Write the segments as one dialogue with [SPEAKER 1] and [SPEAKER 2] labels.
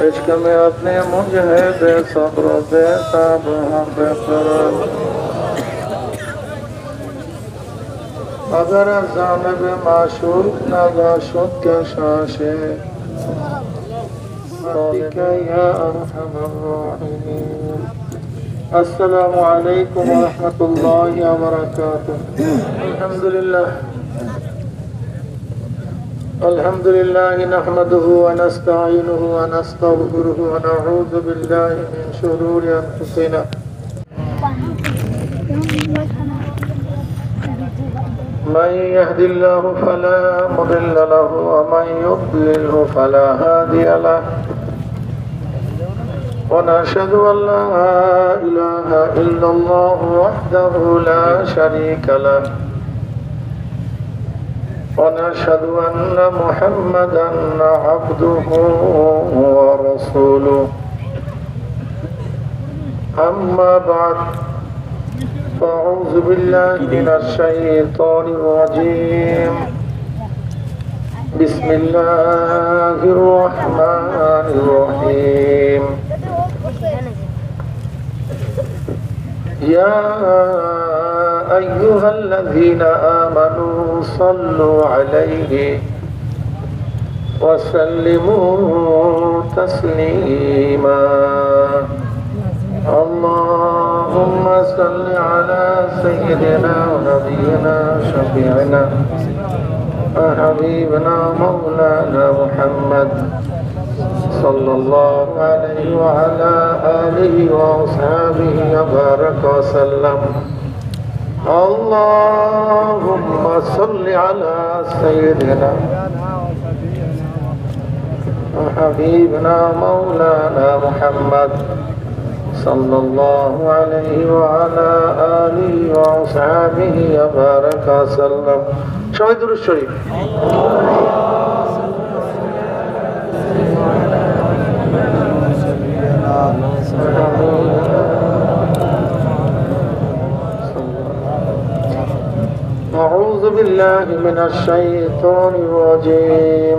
[SPEAKER 1] इश्क में अपने मुझे बेसब्र बेताब हम बेकरार अगर जानिब माशूक नवाशुक के शाशे या अरहमर राहिमीन। अस्सलामु अलैकुम व रहमतुल्लाहि व बरकातुहू। अल्हम्दुलिल्लाह नहमदुहु व नस्तईनुहु व नस्तगफिरुहु व नऊज़ु बिल्लाहि मिन शुरूरि अनफुसिना मन यहदिल्लाहु फला मुदिल्ल लहु व मन युद्लिलहु फला हादिय लहु व नशहदु अन ला इलाहा इल्लल्लाह वहदहु ला शरीका लहु ونشهد أن محمدا عبده ورسوله أما بعد فأعوذ بالله من الشيطان الرجيم بسم الله الرحمن الرحيم يا أيها الذين آمنوا صلوا عليه وسلموا تسليما اللهم صل على سيدنا ونبينا شفيعنا وحبيبنا مولانا محمد صلى الله عليه وعلى آله وأصحابه وبارك وسلم اللهم صل على سيدنا وحبيبنا مولانا محمد صلى الله عليه وعلى آله وأصحابه وبارك وسلم شهيد الشريف أعوذ بالله من الشيطان الرجيم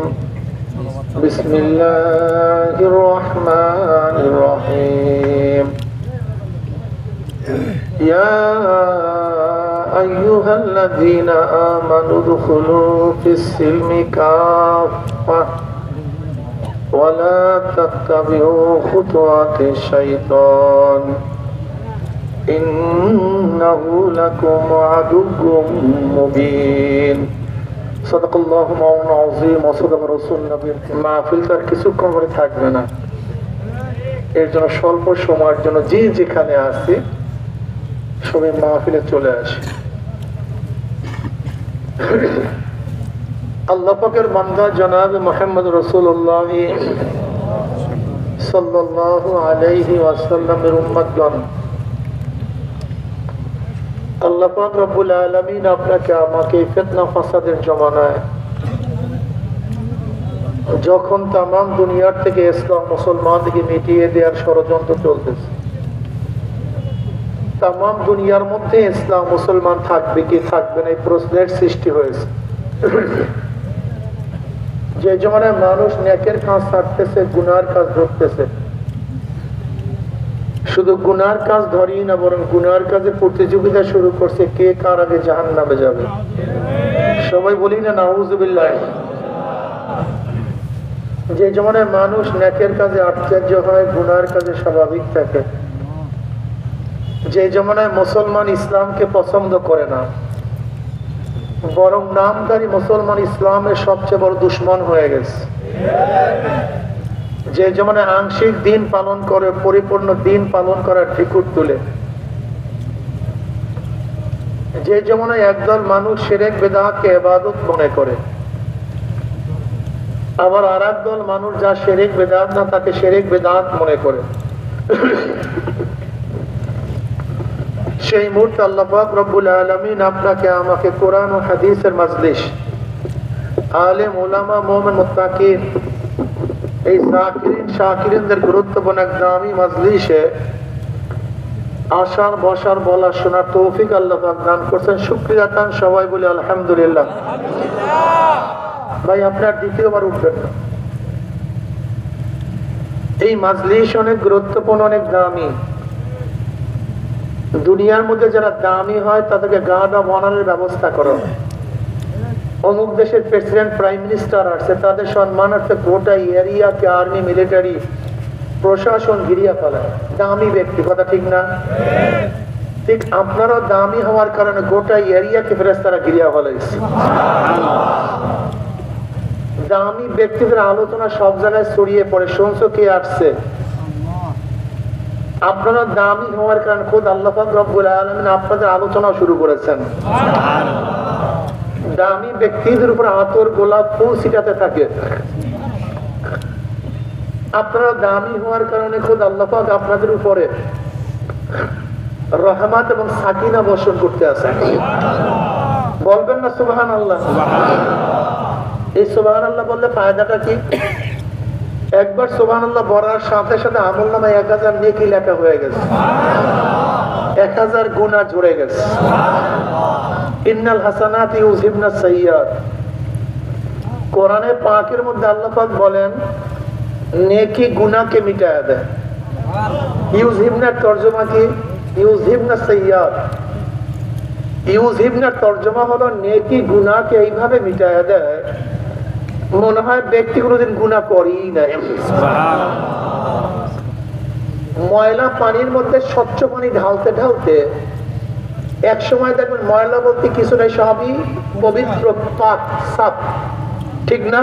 [SPEAKER 1] بسم الله الرحمن الرحيم يا أيها الذين آمنوا ادخلوا في السلم كافة ولا تتبعوا خطوات الشيطان إنه لكم عدو مبين صدق الله مولانا العظيم وصدق رسول النبي মাহফিলটার কিছুক্ষণ পরে থাকবে না এর জন্য স্বল্প সময়ের জন্য যে যেখানে আছে সবাই মাহফিলে চলে আসে আল্লাহ পাকের বান্দা জনাব মুহাম্মদ রাসূলুল্লাহ সাল্লাল্লাহু আলাইহি ওয়াসাল্লামের উম্মতগণ আল্লাহ পাক রব্বুল আলামিন আপনাকে আমাকে ফিতনা ফাসাদের জমানায় যখন তামাম দুনিয়ার থেকে ইসলাম মুসলমানদেরকে মিটিয়ে দেওয়ার ষড়যন্ত্র চলতেছে তামাম দুনিয়ার মধ্যে ইসলাম মুসলমান থাকবে কি থাকবে না এই প্রশ্নের সৃষ্টি হয়েছে যে জমানায় মানুষ নেকের কাজ ছাড়তেছে গুনার কাজ ধরতেছে শুধু গুনার কাজ ধরেই না বরং গুনার কাজে প্রতিযোগিতা শুরু করছে কে কার আগে জাহান্নামে যাবে সবাই বলি না নাউজুবিল্লাহ যে জমানায় মানুষ নেকের কাজে আশ্চর্য হয় গুনার কাজে স্বাভাবিক থাকে যে জমানায় মুসলমান ইসলামকে পছন্দ করে না বরং নামধারী মুসলমান ইসলামের সবচেয়ে বড় দুশমন হয়ে গেছে যে জমানায় আংশিক দিন পালন করে পরিপূর্ণ দিন পালন করার ঠিকুর তুলে যে জমানায় একদল মানুষ শিরক বিদআতকে ইবাদত মনে করে আবার আরেক দল মানুষ যা শিরক বিদআত না তাকে শিরক বিদআত মনে করে সেই মুহূর্তে আল্লাহ পাক রব্বুল আলামিন আপনাকে আমাকে কোরআন ও হাদিসের মজলিস আলেম উলামা মুমিন মুত্তাকিন এই জাকিরিন শাকিরিনদের গুরুত্বপূর্ণ এক দামি মজলিসে আসার বসার বলা শোনার তৌফিক আল্লাহ পাক দান করছেন শুকরিয়া তান সবাই বলে আলহামদুলিল্লাহ ভাই আপনার দ্বিতীয়বার উঠবেন না এই মাজলিস অনেক গুরুত্বপূর্ণ, অনেক দামি। দুনিয়ার মধ্যে যারা দামি হয় তাদেরকে গাদা বানানোর ব্যবস্থা করো। অমুক দেশের প্রেসিডেন্ট, প্রাইম মিনিস্টার আসছে, তাদের সম্মানার্থে গোটা এরিয়াকে আর্মি, মিলিটারি, প্রশাসন ঘিরিয়া ফেলে। দামি ব্যক্তি, কথা ঠিক না? ঠিক আপনারাও দামি হওয়ার কারণে গোটা এরিয়াকে ফেরেশতারা ঘিরিয়া ফেলাইছে। দামি ব্যক্তিদের আলোচনা সব জায়গায় ছড়িয়ে পড়ে। শুনছো কে আসছে? আপনারা দামি হওয়ার কারণে খোদ আল্লাহ পাক রব্বুল আলামিন আপনাদের আলোচনা শুরু করেছেন। দামি ব্যক্তিদের উপর আতর, গোলাপ ফুল ছিটাতে থাকে। আপনারা দামি হওয়ার কারণে খোদ আল্লাহ পাক আপনাদের উপরে রহমত এবং সাকিনা বর্ষণ করতে আসেন। বলবেন না সুবহানাল্লাহ? এই সুবহানাল্লাহ বললে ফায়দাটা কি? একবার সুবহানাল্লাহ বলার সাথে সাথে আমলনামায় 1000 নেকি লেখা হয়ে গেছে, 1000 গুনাহ ঝরে গেছে। ইন্নাল হাসানাতি ইউযহিবনাস সাইয়্যাত। কোরআনে পাকের মধ্যে আল্লাহ পাক বলেন নেকি গুনাহকে মিটায়া দেয়। ইউযহিবনার তরজমা কি? ইউযহিবনাস সাইয়্যাত। ইউযহিবনার তরজমা হলো নেকি গুনাহকে এইভাবে মিটায়া দেয় মনে হয় ব্যক্তি কোনোদিন গুনাহ করেই নাই। ময়লা পানির মধ্যে স্বচ্ছ পানি ঢালতে ঢালতে এক সময় দেখবেন ময়লা বলতে কিছু নাই, সবই পবিত্র, পাক, সাফ। ঠিক না?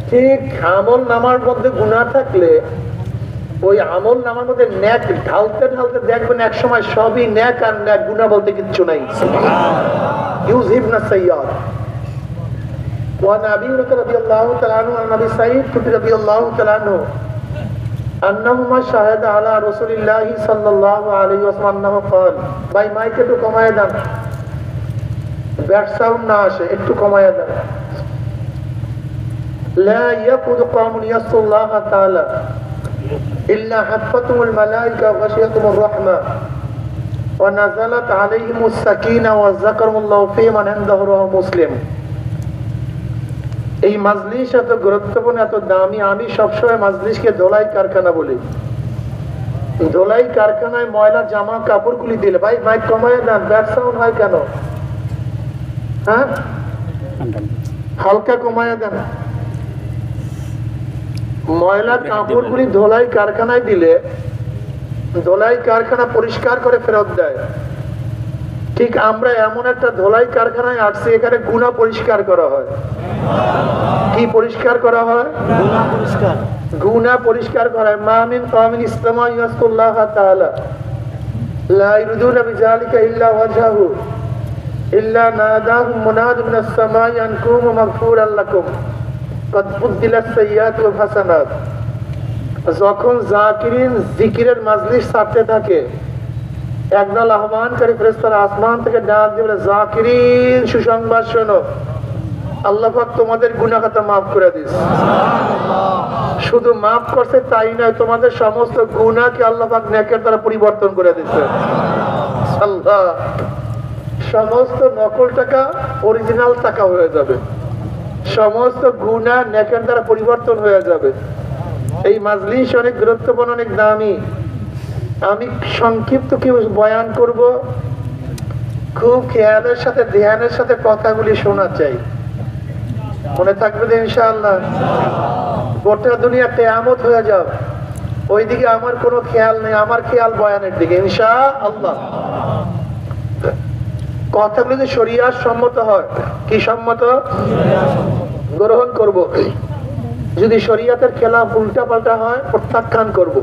[SPEAKER 1] ঠিক আমল নামার মধ্যে গুনাহ থাকলে ওই আমল নামার মধ্যে নেক ঢালতে ঢালতে দেখবেন এক সময় সবই নেক আর নেক, গুনাহ বলতে কিচ্ছু নাই। ইউযহিবনাস সাইয়্যাত। وعن أبي هريرة رضي الله تعالى عنه عن أبي سعيد رضي الله تعالى عنه أنهما شهد على رسول الله صلى الله عليه وسلم أنه قال ভাই মাইক একটু কমায় দেন, ব্যাড সাউন্ড না আসে, একটু কমায় দেন। لا يقود قوم يسوا الله تعالى إلا حفتهم الملائكة وغشيتهم الرحمة ونزلت عليهم السكينة وذكرهم الله في من عنده رواه مسلم। এই মাজলিস এত গুরুত্বপূর্ণ, এত দামি। আমি সবসময় মাজলিসকে ধোলাই কারখানা বলি। ধোলাই কারখানায় ময়লা জামা কাপড়গুলি দিলে, ভাই মাইক কমায় দেন, ব্যাড সাউন্ড হয় কেন? হ্যাঁ, হালকা কমায় দেন। ময়লা কাপড়গুলি ধোলাই কারখানায় দিলে ধোলাই কারখানা পরিষ্কার করে ফেরত দেয়। ঠিক আমরা এমন একটা ধোলাই কারখানায় আসছি, এখানে গুনাহ পরিষ্কার করা হয়। কি পরিষ্কার করা হয়? গুনাহ পরিষ্কার করা হয়। মা মিন কওমিন ইসতামা ইয়াসকুল্লাহ তাআলা লা ইরুদুনা বিযালিকা ইল্লা ওয়াজহু ইল্লা নাদাহুম মুনাদিন মিনাস সামাই আন কুমু মাগফুরান লাকুম কদ বুদ্দিলাস সাইয়্যাতু ওয়াল হাসানাত। যখন যাকিরিন জিকিরের মাজলিস ছাড়তে থাকে, একদল আহ্বানকারী ফেরেশতারা আসমান থেকে ডাক দিয়ে বলে, যাকিরিন সুসংবাদ শোনো, আল্লাহ পাক তোমাদের গুনাহ খাতা মাফ করে দিয়েছে। শুধু মাফ করছে তাই নয়, তোমাদের সমস্ত গুনাহকে আল্লাহ পাক নেকের দ্বারা পরিবর্তন করে দিয়েছে। আল্লাহ, সমস্ত নকল টাকা অরিজিনাল টাকা হয়ে যাবে, সমস্ত গুনাহ নেকের দ্বারা পরিবর্তন হয়ে যাবে। এই মাজলিস অনেক গুরুত্বপূর্ণ, অনেক দামি। আমি সংক্ষিপ্ত কি বয়ান করব, খুব খেয়ালের সাথে ধ্যানের সাথে কথাগুলি শোনা চাই। মনে থাকবে তো ইনশাআল্লাহ? গোটা দুনিয়া কিয়ামত হয়ে যাও, ওইদিকে আমার কোনো খেয়াল নেই, আমার খেয়াল বয়ানের দিকে ইনশাআল্লাহ। কথাগুলো যদি শরিয়াত সম্মত হয়, কি সম্মত? গ্রহণ করব। যদি শরিয়াতের খেলাফ, উল্টা পাল্টা হয়, প্রত্যাখ্যান করব।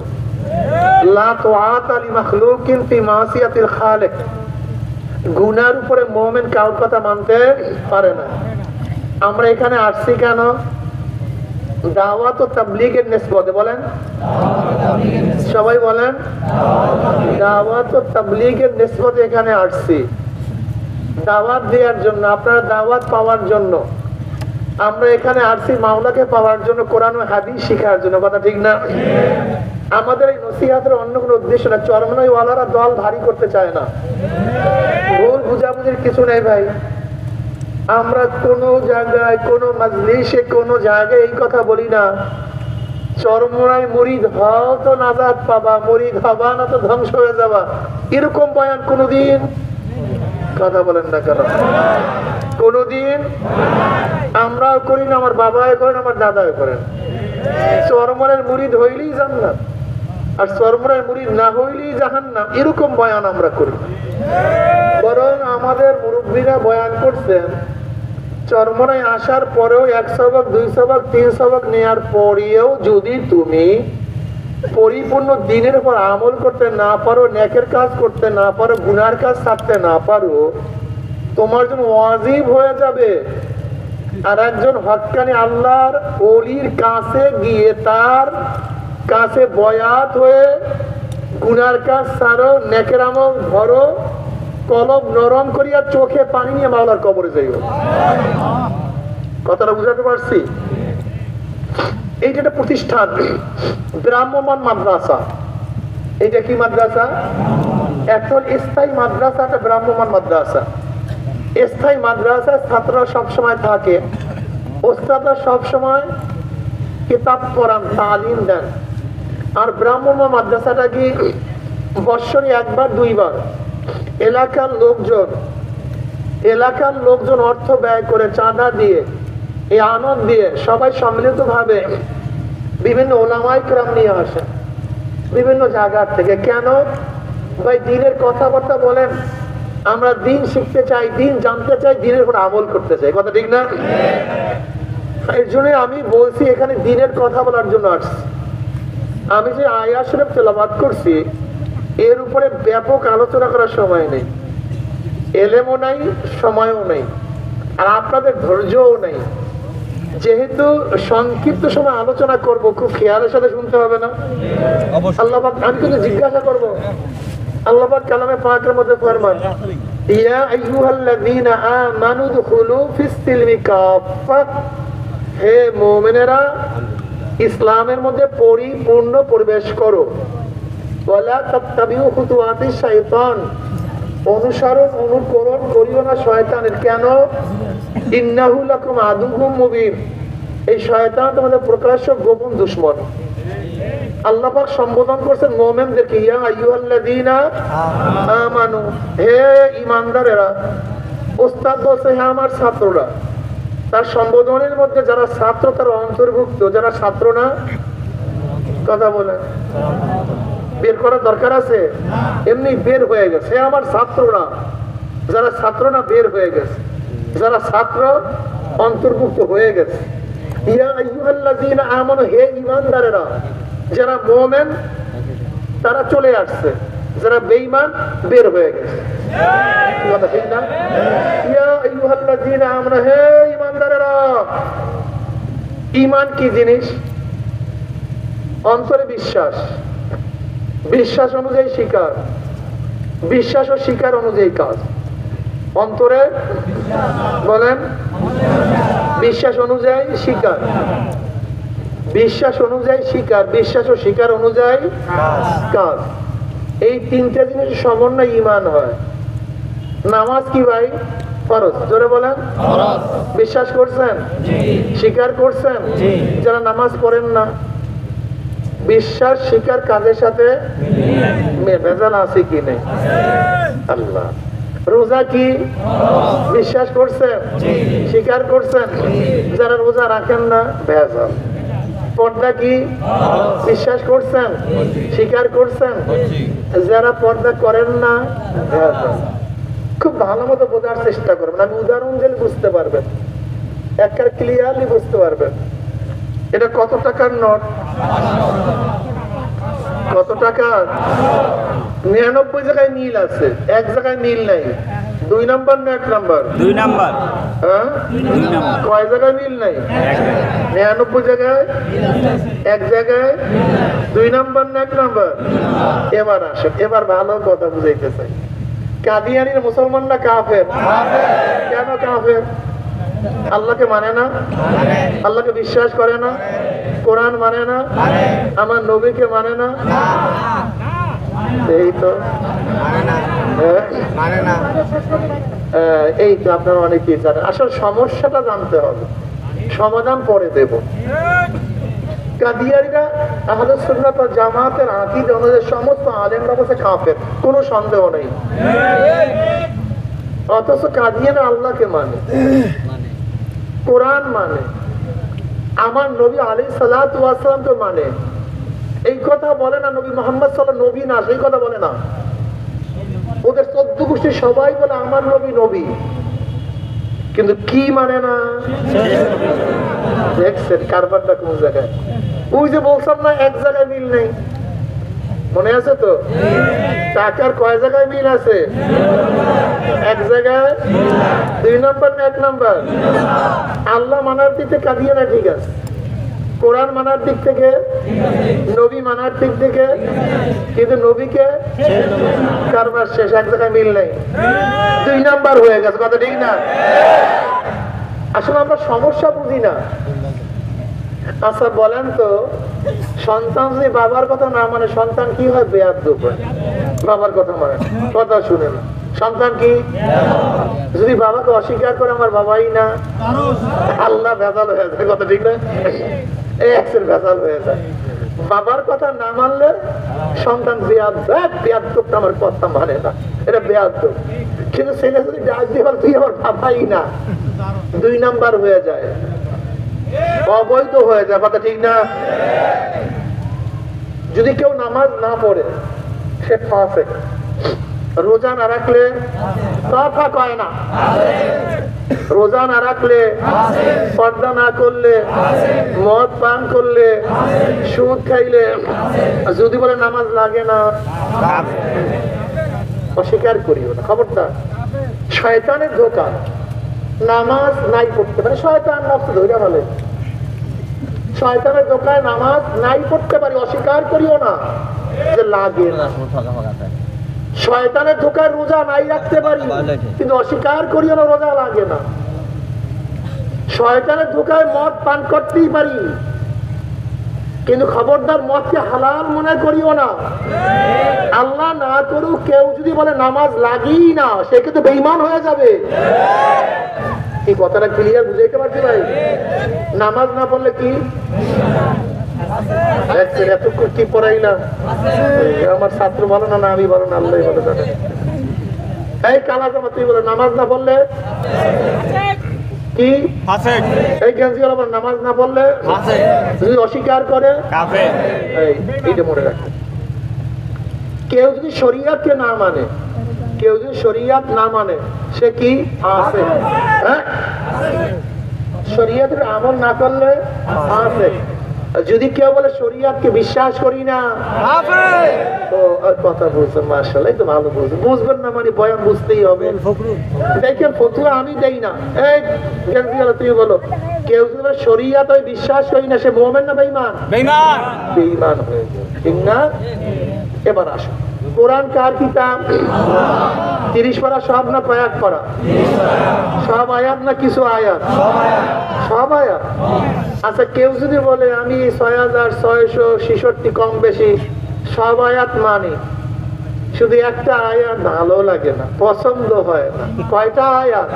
[SPEAKER 1] লা তুআতা লিমাখলুকিন ফি মাসিয়াতিল খালিক। গুনার উপরে মুমিন কারোর কথা মানতে পারে না। আমরা এখানে আসছি কেন? দাওয়াত ও তাবলীগের নিসবতে, বলেন সবাই বলেন, দাওয়াত ও তাবলীগের নিসবতে এখানে আসছি। দাওয়াত দেওয়ার জন্য, আপনারা দাওয়াত পাওয়ার জন্য। আমরা এখানে আসছি মাওলাকে পাওয়ার জন্য, কোরআন ও হাদিস শেখার জন্য, কথা ঠিক না? আমাদের এই নসিহতের অন্য কোনো উদ্দেশ্য না। চরমনাই ওয়ালারা দল ভারী করতে চায় না, ভুল বুঝাবুঝির কিছু নেই ভাই। আমরা কোনো জায়গায়, কোনো মাজলিসে, কোনো জায়গায় এই কথা বলি না চরমোনাই মুরিদ হও তো নাজাত পাবা, মুরিদ হবা না তো ধ্বংস হয়ে যাবা। এরকম বয়ান কোনদিন, কথা বলেন না কেন, কোনদিন আমরাও করি না, আমার বাবাও করেন, আমার দাদাও করেন। চরমোনাইয়ের মুরিদ হইলেই জান্নাত আর চরমোনাইয়ের মুরিদ না হইলেই জাহান্নাম, এরকম বয়ান আমরা করি। বরং আমাদের মুরব্বীরা বয়ান করছেন চরমোনাই আসার পরেও 1 সবক 2 সবক 3 সবক নেয়ার পরেও যদি তুমি পরিপূর্ণ দিনের উপর আমল করতে না পারো, নেকের কাজ করতে না পারো, গুনার কাজ ছাড়তে না পারো, তোমার জন্য ওয়াজিব হয়ে যাবে আর একজন হক্কানি আল্লাহর ওলির কাছে গিয়ে তার কাছে বয়াত হয়ে গুনার কাজ ছাড়ো, নেকের আমল ধরো, কলব নরম করিয়া চোখে পানি নিয়ে মাওলার কবরে যাইও। কথাটা বুঝাতে পারছি? এইটা একটা প্রতিষ্ঠান, ব্রাহ্মমান মাদ্রাসা। এইটা কি মাদ্রাসা? এখন স্থায়ী মাদ্রাসা, একটা ব্রাহ্মমান মাদ্রাসা। স্থায়ী মাদ্রাসায় ছাত্ররা সবসময় থাকে, ওস্তাদরা সবসময় কিতাব পড়ান, তালিম দেন। আর ব্রাহ্মমান মাদ্রাসাটা কি বৎসরে 1 বার 2 বার এলাকার লোকজন অর্থ ব্যয় করে, চাঁদা দিয়ে, এই আনন্দ দিয়ে সবাই সম্মিলিত ভাবে বিভিন্ন ওলামায়ে কেরাম নিয়ে আসে বিভিন্ন জায়গার থেকে। কেন ভাই? দিনের কথাবার্তা বলেন, আমরা দিন শিখতে চাই, দিন জানতে চাই, দিনের উপর আমল করতে চাই। কথা ঠিক না? এর জন্য আমি বলছি এখানে দিনের কথা বলার জন্য আসছি। আমি যে আয়াত শরীফ তেলাওয়াত করছি এর উপরে ব্যাপক আলোচনা করার সময় নেই, এলেমও নাই, সময়ও নেই, আর আপনাদের ধৈর্যও নেই। যেহেতু সংক্ষিপ্ত সময় আলোচনা করব, খুব খেয়ালের সাথে শুনতে হবে না। আল্লাহ পাক, আমি কিন্তু জিজ্ঞাসা করব, আল্লাহ পাক কালামে পাকের মধ্যে ফরমান, ইয়া আইয়ুহাল্লাযীনা আমানু দুখুলু ফিস সিলমি কাফা, হে মুমিনেরা ইসলামের মধ্যে পরিপূর্ণ প্রবেশ করো। ওয়ালা তাত্তাবিউ খুতুওয়াতিশ শাইতান, অনুসরণ অনুকরণ করিও না শয়তানের। কেন? ইন্নাহু লাকুম আদুউম মুবিন, এই শয়তান তোমাদের প্রকাশ্য গোপন দুশমন। আল্লাহ পাক সম্বোধন করছেন মুমিনদেরকে, ইয়া আইয়ুহাল্লাযীনা আমানু, হে ঈমানদারেরা। ওস্তাদ বলছে হে আমার ছাত্ররা। তার সম্বোধনের মধ্যে যারা ছাত্র তারা অন্তর্ভুক্ত, যারা ছাত্র না, কথা বলেন, বের করার দরকার আছে? এমনি বের হয়ে গেছে আমার ছাত্ররা। যারা ছাত্র না বের হয়ে গেছে, যারা ছাত্র অন্তর্ভুক্ত হয়ে গেছে। ইয়া আইয়ুহাল্লাযীনা আমানু, হে ঈমানদারেরা। যারা মুমিন তারা চলে আসছে, যারা বেঈমান বের হয়ে গেছে। কথা ঠিক না? ইয়া আইয়ুহাল্লাযীনা আমানু, হে ঈমানদারেরা। ঈমান কি জিনিস? অন্তরে বিশ্বাস, বিশ্বাস অনুযায়ী স্বীকার, বিশ্বাস ও স্বীকার অনুযায়ী কাজ। অন্তরে বলেন, বিশ্বাস অনুযায়ী স্বীকার, বিশ্বাস অনুযায়ী স্বীকার, বিশ্বাস ও স্বীকার অনুযায়ী কাজ। এই 3টে জিনিস সমন্বয় ঈমান হয়। নামাজ কি ভাই? ফরজ। জোরে বলেন। বিশ্বাস করছেন? স্বীকার করছেন? যারা নামাজ পড়েন না, বিশ্বাস স্বীকার কাজের সাথে ভেজাল আছে কি নেই? আল্লাহ। রোজা কি? বিশ্বাস করছেন? স্বীকার করছেন? যারা রোজা রাখেন না, ভেজাল। পর্দা কি? বিশ্বাস করছেন? স্বীকার করছেন? যারা পর্দা করেন না, ভেজাল। খুব ভালো মতো বোঝার চেষ্টা করবেন, আমি উদাহরণ দিলে বুঝতে পারবেন, একটা ক্লিয়ারলি বুঝতে পারবেন। এটা কত টাকার নোট? কত টাকার? 99 জায়গায় মিল আছে, 1 জায়গায় মিল নাই। 2 নাম্বার না 1 নাম্বার? 2 নাম্বার। হ্যাঁ, 2 নাম্বার। কয় জায়গায় মিল নাই? 99 জায়গায়, 1 জায়গায়। 2 নাম্বার না 1 নাম্বার? এবার আসে, এবার ভালো কথা বুঝাইতে চাই। কাদিয়ানির মুসলমান না কাফের? কেন কাফের? আল্লাহকে মানে না, আল্লাহকে বিশ্বাস করে না, কোরআন মানে না, আমার নবীকে মানে না। এই তো এই তো আপনারা অনেকেই জানেন। আসলে সমস্যাটা জানতে হবে, সমাধান পরে দেব। কাদিয়ারীরা আহলে সুন্নাত ওয়াল জামাতের আকীদা অনুযায়ী সমস্ত আলেমরা বলছে কাফের, কোনো সন্দেহ নেই। অথচ কাদিয়ারীরা আল্লাহকে মানে, কোরআন মানে, আমার নবী আলাইহিস সালাতু ওয়াস সালামকে মানে। এই কথা বলে না নবী মুহাম্মদ সাল্লাল্লাহু নবী না, সেই কথা বলে না। ওদের 14 গোষ্ঠী সবাই বলে আমার নবী নবী, কিন্তু কি মানে না। দেখছেন কারবারটা কোন জায়গায়? ওই যে বললাম না এক জায়গায় মিল নেই, মনে আছে তো? টাকার কয় জায়গায় মিল আছে? এক জায়গায়। 2 নম্বর না 1 নম্বর? আল্লাহ মানার দিক থেকে কাদিয়ানা ঠিক আছে, কোরআন মানার দিক থেকে, নবী মানার দিক থেকে, কিন্তু নবীকে কারবার শেষ, এক জায়গায় মিল নেই, 2 নম্বর হয়ে গেছে। কথা ঠিক না? আসলে আমরা সমস্যা বুঝি না। আচ্ছা বলেন তো, সন্তান যদি বাবার কথা না মানে সন্তান কি হয়? বেয়াদব হয়। বাবার কথা মানে, কথা শুনে না, সন্তান কি? যদি বাবাকে অস্বীকার করে আমার বাবাই না, আল্লাহ ভেজাল হয়ে যায়। কথা ঠিক না? ভেজাল হয়ে যায়। বাবার কথা না মানলে সন্তান বেয়াদব, বেয়াদবটা আমার কথা মানে না, এটা বেয়াদব। কিন্তু ছেলে যদি ডাক দিয়ে বলে তুই আমার বাবাই না, 2 নাম্বার হয়ে যায়, অবৈধ হয়ে যায়। কথা ঠিক না? যদি কেউ নামাজ না পড়ে সে ফাসিক, রোজা না রাখলে কথা কয় না, রোজা না রাখলে, পর্দা না করলে, মদ পান করলে, সুদ খাইলে, যদি বলে নামাজ লাগে না, অস্বীকার করিও না। খবরদার, শয়তানের ধোঁকা। নামাজ নাই পড়তে পারে, শয়তান নফস ধরে বলে, শয়তানের ধোঁকায় নামাজ নাই পড়তে পারি, অস্বীকার করিও না যে লাগে না। শয়তানের ধোঁকায় রোজা নাই রাখতে পারি, কিন্তু অস্বীকার করিও না রোজা লাগে না। শয়তানের ধোঁকায় মদ পান করতেই পারি, কিন্তু খবরদার মদকে হালাল মনে করিও না। আল্লাহ না করুক কেউ যদি বলে নামাজ লাগেই না, সে কিন্তু বেঈমান হয়ে যাবে। এই কথাটা ক্লিয়ার বুঝাইতে পারছি ভাই? নামাজ না পড়লে কি এতক্ষণ কি পড়াইলাম? আমার ছাত্র বলো না, আমি বলো না, আল্লাহ বলে জানে। এই কালা জামা তুই বলে নামাজ না পড়লে কি? এই গেঞ্জিওয়ালা বলে নামাজ না পড়লে, যদি অস্বীকার করে এইটা মনে রাখে। কেউ যদি শরীয়তকে না মানে, কেউ যদি শরীয়ত না মানে সে কি? আছে। হ্যাঁ, শরীয়তের আমল না করলে আছে। যদি কেউ বলে শরীয়তকে বিশ্বাস করি না, তো কথা বুঝছেন, মাশাআল্লাহ, তো ভালো বুঝবেন। বুঝবেন না মানে বয়ান বুঝতেই হবে। দেখেন ফতুয়া আমি দেই না। এই তুমি বলো, কেউ যদি বলে শরীয়ত আমি বিশ্বাস করি না, সে মুমিন না বেঈমান? বেঈমান। বেঈমান হয়ে যায়, ঠিক না? এবার আসো, কোরআন কার কিতাব? 30 পারা সব না কয়েক পারা? সব আয়াত না কিছু আয়াত? সব আয়াত। আচ্ছা কেউ যদি বলে আমি 6666 কম বেশি সব আয়াত মানি, শুধু একটা আয়াত ভালো লাগে না, পছন্দ হয় না। কয়টা আয়াত?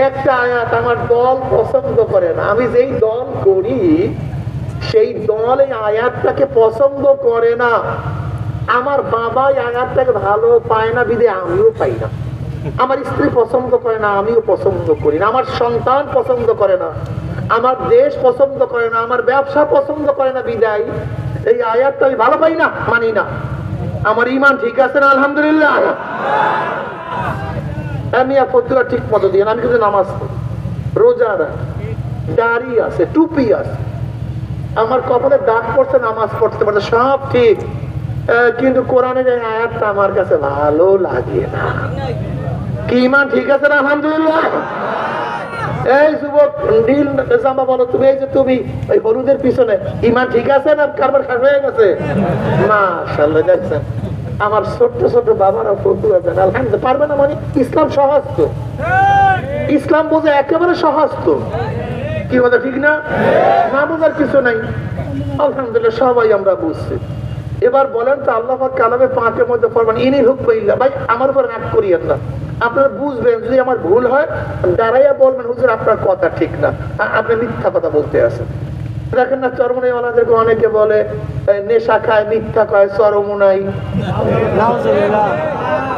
[SPEAKER 1] একটা আয়াত আমার দল পছন্দ করে না। আমি যেই দল করি সেই দল এই আয়াতটাকে পছন্দ করে না। আমার বাবা এই আয়াতটাকে ভালো পায় না, বিদে আমিও পাই না। আমার স্ত্রী পছন্দ করে না, আমিও পছন্দ করি না। আমার সন্তান পছন্দ করে না, আমার দেশ পছন্দ করে না, আমার ব্যবসা পছন্দ করে না, বিদায় এই আয়াতটা আমি ভালো পাই না, মানি না। আমার ঈমান ঠিক আছে না? আলহামদুলিল্লাহ। আমি ফতুয়া ঠিক মতো দিয়ে আমি কিন্তু নামাজ পড়ি, রোজা রাখি, দাড়ি আছে, টুপি আছে, আমার কপালে দাগ পড়ছে, নামাজ পড়তে পারছে, সব ঠিক, কিন্তু কোরআনের এই আয়াতটা আমার কাছে ভালো লাগে না। কি ঈমান ঠিক আছে না? আলহামদুলিল্লাহ। এই যুবক নীল জামা বলো তুমি, এই যে তুমি ওই হলুদের পিছনে, ঈমান ঠিক আছে না কারবার খারাপ হয়ে গেছে? মাশাআল্লাহ, দেখছেন আমার ছোট্ট ছোট্ট বাবারা ফতুয়া দেন, আলহামদুলিল্লাহ। পারবে না মানে? ইসলাম সহজ তো, ইসলাম বোঝা একেবারে সহজ তো, কি বলে ঠিক না? না বোঝার কিছু নাই, আলহামদুলিল্লাহ সবাই আমরা বুঝছি। এবার বলেন তো আল্লাহ পাক কালামে পাকের মধ্যে ফরমান ইনি হুকমাইল্লাহ, ভাই আমার উপর রাগ করিয়েন না, আপনারা বুঝবেন। যদি আমার ভুল হয় দাঁড়াইয়া বলবেন হুজুর আপনার কথা ঠিক না, আপনি মিথ্যা কথা বলতে আছেন। দেখেন না চরমনাই ওনাদেরকে অনেকে বলে নেশা খায়, মিথ্যা খায়, চরমনাই।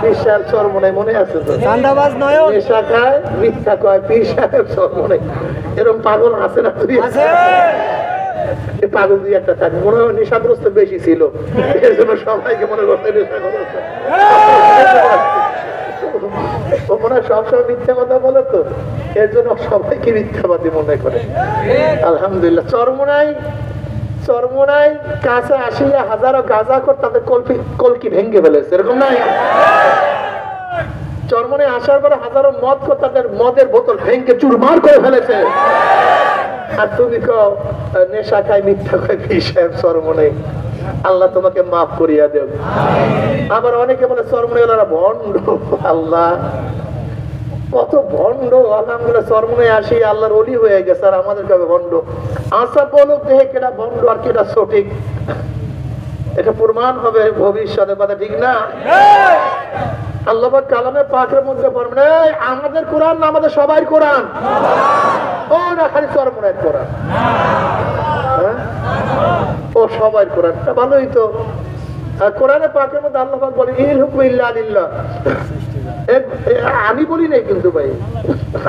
[SPEAKER 1] পীর সাহেব চরমনাই, মনে আছে তো? নেশা খায়, মিথ্যা খায়, পীর সাহেব চরমনাই। এরকম পাগল আছে না? তুই পাগল দুই একটা থাকে, মনে হয় নেশাগ্রস্ত বেশি ছিল, এর জন্য সবাইকে মনে করতে নেশাগ্রস্ত। ও মনে হয় সবসময় মিথ্যা কথা বলে, তো এর জন্য সবাইকে মিথ্যাবাদী মনে করে। আলহামদুলিল্লাহ, চরমনাই কাছে আসিয়া হাজারো গাঁজা কর তাদের কলকি ভেঙে ফেলেছে, এরকম নাই? চরমনাই আসার পরে হাজারো মদ কর তাদের মদের বোতল ভেঙে চুরমার করে ফেলেছে। আর তুমি কও নেশা খায়, মিথ্যা খায়, পীর সাহেব চরমনাই। আল্লাহ তোমাকে মাফ করিয়া দেব। আবার অনেকে বলে চরমনাই ওনারা ভণ্ড। আল্লাহ, কত ভণ্ড! আলহামদুলিল্লাহ, চরমনাই আসি আল্লাহর ওলি হয়ে গেছে, আর আমাদের কাছে ভণ্ড। আশা বলো দেহে কেটা ভণ্ড আর কেটা সঠিক, এটা প্রমাণ হবে ভবিষ্যতে, কথা ঠিক না? আল্লাহ পাক কালামে পাকের মধ্যে বলবেন, আমাদের কোরআন না আমাদের সবাই কোরআন? ও না, খালি চরমনাইয়ের কোরআন? ও সবাই কোরআন, ভালোই তো। কোরআনে পাকের মধ্যে আল্লাহ পাক বলে ইল হুকমু ইল্লা লিল্লাহ। আমি বলি নাই কিন্তু ভাই,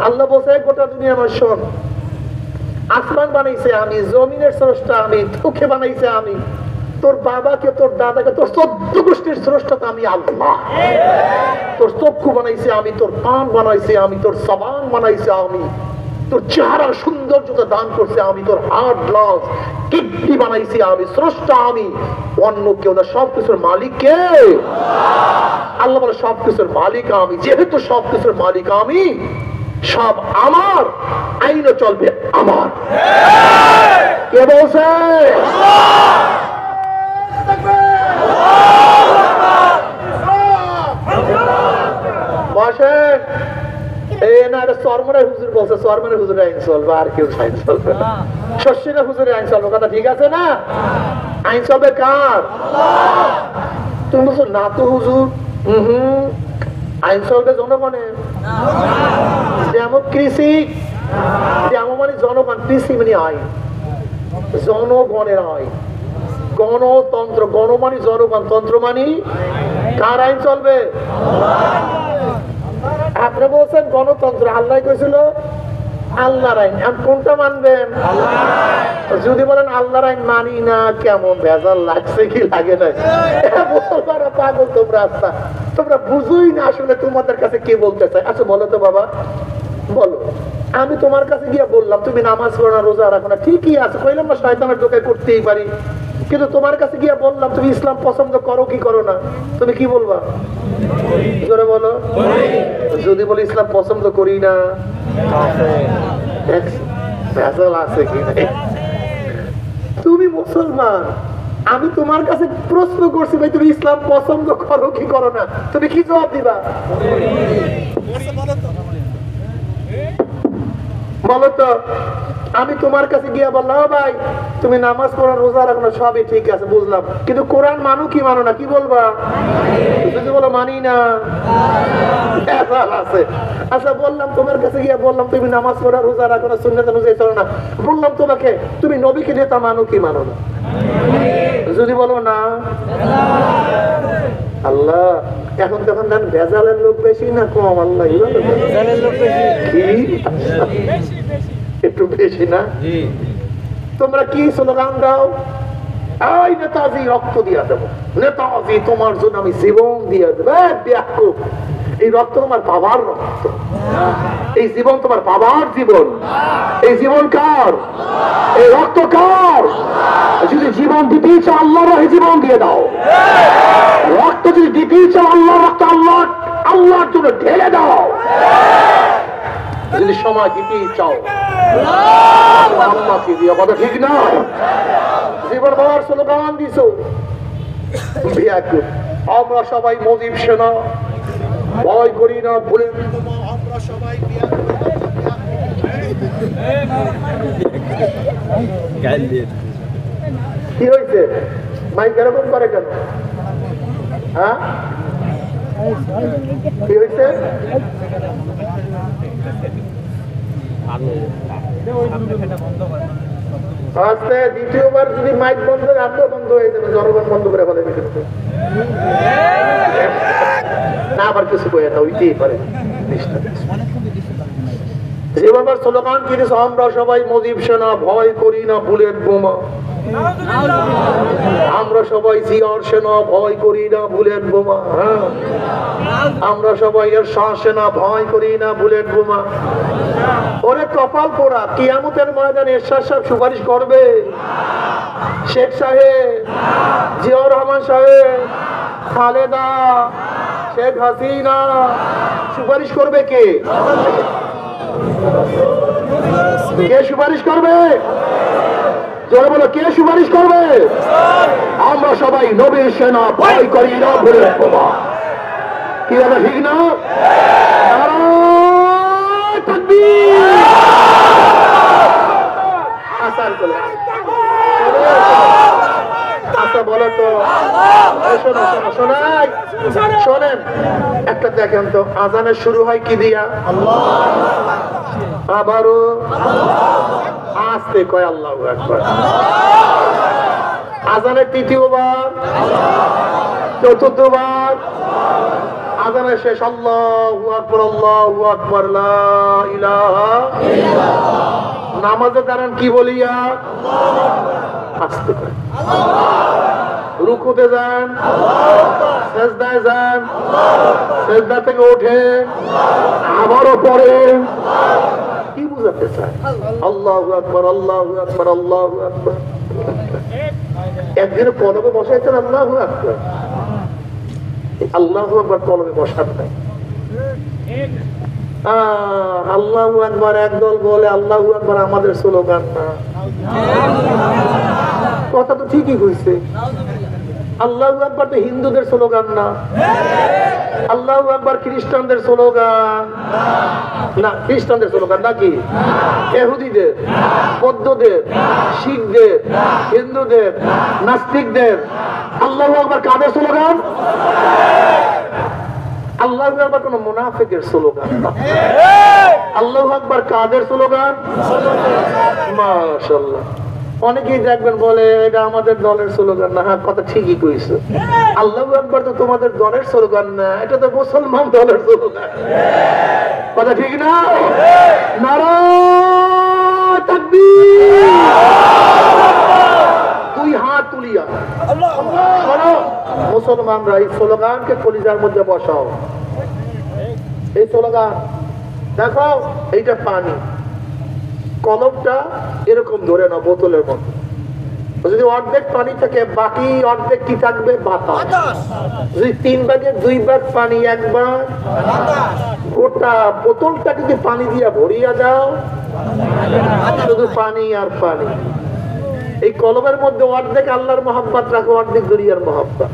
[SPEAKER 1] আল্লাহ বলছে গোটা দুনিয়া আমার শোন, আসমান বানাইছে আমি, জমিনের স্রষ্টা আমি, তোকে বানাইছে আমি, তোর বাবাকে, তোর দাদাকে, তোর 14 গোষ্ঠীর স্রষ্টা তো আমি আল্লাহ। তোর চক্ষু বানাইছে আমি, তোর কান বানাইছে আমি, তোর জবান বানাইছে আমি, তোর চেহারার সৌন্দর্যতা দান করছে আমি, তোর হার্ট, লাংস, কিডনি বানাইছি আমি, স্রষ্টা আমি, অন্য কেউ না। সবকিছুর মালিক কে? আল্লাহ বলে সবকিছুর মালিক আমি। যেহেতু সবকিছুর মালিক আমি, সব আমার, আইনও চলবে আমার। কে বলছে? বসেন। এই না, এটা চরমনাই হুজুর বলছে, চরমনাই হুজুর আইন চলবে, আর কেউ আইন চলবে না। শশীনা হুজুরের আইন চলবে, কথা ঠিক আছে না? আইন চলবে কার? তুমি বলছো না তো হুজুর। আইন চলবে জনগণের। যেমন কৃষি, যেমন মানে জনগণ, কৃষি মানে আইন, জনগণের আইন। গণতন্ত্র, গণ মানে জনগণ, তন্ত্র মানে কার আইন চলবে? আপনি বলছেন গণতন্ত্র, আল্লাহ কইছিল আল্লাহর আইন। কোনটা মানবেন? যদি বলেন আল্লাহর আইন মানি না, কেমন ভেজাল লাগছে কি লাগে না? পাগল তোমরা, আচ্ছা তোমরা বুঝুই না আসলে তোমাদের কাছে কে বলতে চাই। আচ্ছা বলো তো বাবা, বলো, আমি তোমার কাছে গিয়ে বললাম তুমি নামাজ পড়ো না, রোজা রাখো না, ঠিকই আছে, কইলাম না শয়তানের দোকায় করতেই পারি, কিন্তু তোমার কাছে গিয়ে বললাম তুমি ইসলাম পছন্দ করো কি করো না, তুমি কি বলবা? জোরে বলো। যদি বলি ইসলাম পছন্দ করি না, ভেজাল আছে কি না? তুমি মুসলমান, আমি তোমার কাছে প্রশ্ন করছি ভাই তুমি ইসলাম পছন্দ করো কি করো না, তুমি কি জবাব দিবা? বলো তো। আমি তোমার কাছে গিয়ে বললাম ভাই তুমি নামাজ পড়ো, রোজা রাখো না, সবই ঠিক আছে বুঝলাম, কিন্তু কোরআন মানো কি মানো না, কি বলবা? যদি বলো মানি না, আছে। আচ্ছা বললাম তোমার কাছে গিয়ে বললাম তুমি নামাজ পড়ো, রোজা রাখো না, সুন্নাত অনুযায়ী চলো না, বললাম তোমাকে তুমি নবীকে নেতা মানো কি মানো না? যদি বলো না, আল্লাহ এখন তখন দেন ভেজালের লোক বেশি না কম? আল্লাহ একটু বেশি না? তোমরা কি স্লোগান দাও? এই নেতাজি রক্ত দিয়া দেবো, নেতাজি তোমার জন্য আমি জীবন দিয়ে দেবো। এই রক্ত তোমার বাবার রক্ত, এই জীবন তোমার বাবার জীবন, এই জীবন কার? এই রক্ত কার? যদি জীবন দিতেই চাও আল্লাহর রাহে জীবন দিয়ে দাও। রক্ত যদি দিতেই চাও আল্লাহ রক্ত আল্লাহর জন্য ঢেলে দাও। যদি সময় দিতেই চাও আল্লাহকে দিয়ে, কথা ঠিক না? জীবন বাবার স্লোগান দিছ। আমরা সবাই মুজিব সেনা, ভয় করি না, ভুলে আমরা সবাই কি হয়েছে? মাইক এরকম করে কেন? হ্যাঁ কি হয়েছে? আস্তে দ্বিতীয়বার যদি মাইক বন্ধ হয় আপনিও বন্ধ হয়ে যাবে, জনগণ বন্ধ করে ফেলে না, আবার কিছু বয়ে না ওইতেই পারে। যেভাবে স্লোগান কিনেছে, আমরা সবাই মুজিব সেনা, ভয় করি না বুলেট বোমা। আমরা সবাই জিয়ার সেনা, ভয় করি না বুলেট বোমা। হ্যাঁ, আমরা সবাই এরশাদ সেনা, ভয় করি না বুলেট বোমা। ওরে কপাল পোড়া, কিয়ামতের ময়দানে এরশাদ সাহেব সুপারিশ করবে? শেখ সাহেব, জিয়াউর রহমান সাহেব, খালেদা, শেখ হাসিনা সুপারিশ করবে কে? কে সুপারিশ করবে? জোরে বলো, কে সুপারিশ করবে? আমরা সবাই নবীর সেনা, ভয় করি না বুলেট বোমা। কি কথা ঠিক না? নারায়ে তাকবীর। আচ্ছা বলো তো, শোনেন একটা দেখেন তো, আজানের শুরু হয় কি দিয়া? আবারও আস্তে কয় আল্লাহু আকবার। আজানের তৃতীয়বার, চতুর্থবার, আজানের শেষ আল্লাহু আকবার, আল্লাহু আকবার, লা ইলাহা ইল্লাল্লাহ। নামাজে দাঁড়ান কি বলিয়া? আস্তে করে। রুকুতে যান, সেজদায় যান, সেজদা থেকে ওঠেন, আবারও পড়েন। কি বুঝাতে চায়? আল্লাহু আকবার, আল্লাহু আকবার, আল্লাহু আকবার। একদিন কলমে বসাইছেন আল্লাহু আকবার, আল্লাহু আকবার কলমে বসান নাই। আল্লাহু আকবার একদল বলে, আল্লাহু আকবার আমাদের স্লোগান না। কথা তো ঠিকই কইছে, আল্লাহু আকবার তো হিন্দুদের স্লোগান না। আল্লাহু আকবার খ্রিস্টানদের স্লোগান না। খ্রিস্টানদের স্লোগান নাকি? ইহুদিদের, বৌদ্ধদের, শিখদের, হিন্দুদের, নাস্তিকদের। আল্লাহু আকবার কাদের স্লোগান? আল্লাহু আকবার কোন মুনাফিকের স্লোগান না। আল্লাহু আকবার কাদের স্লোগান? মাশাআল্লাহ। অনেকেই দেখবেন বলে এটা আমাদের দলের স্লোগান না। হ্যাঁ, কথা ঠিকই কইছো। আল্লাহু আকবার তো তোমাদের দলের স্লোগান না, এটা তো মুসলমান দলের স্লোগান। কথা ঠিক না? নারায়ে তাকবীর। দুই হাত তুলিয়া শোনো, মুসলমানরা এই স্লোগানকে কলিজার মধ্যে বসাও। এই স্লোগান দেখো, এইটা পানি, কলমটা এরকম ধরে নাও বোতলের মতো। যদি অর্ধেক পানি থাকে, বাকি অর্ধেক কি থাকবে? বাতাস। যদি 3 ভাগের 2 ভাগ পানি, একবার গোটা বোতলটা যদি পানি দিয়া ভরিয়া দাও, শুধু পানি আর পানি। এই কলমের মধ্যে অর্ধেক আল্লাহর মহব্বত রাখো, অর্ধেক দুনিয়ার মহব্বত।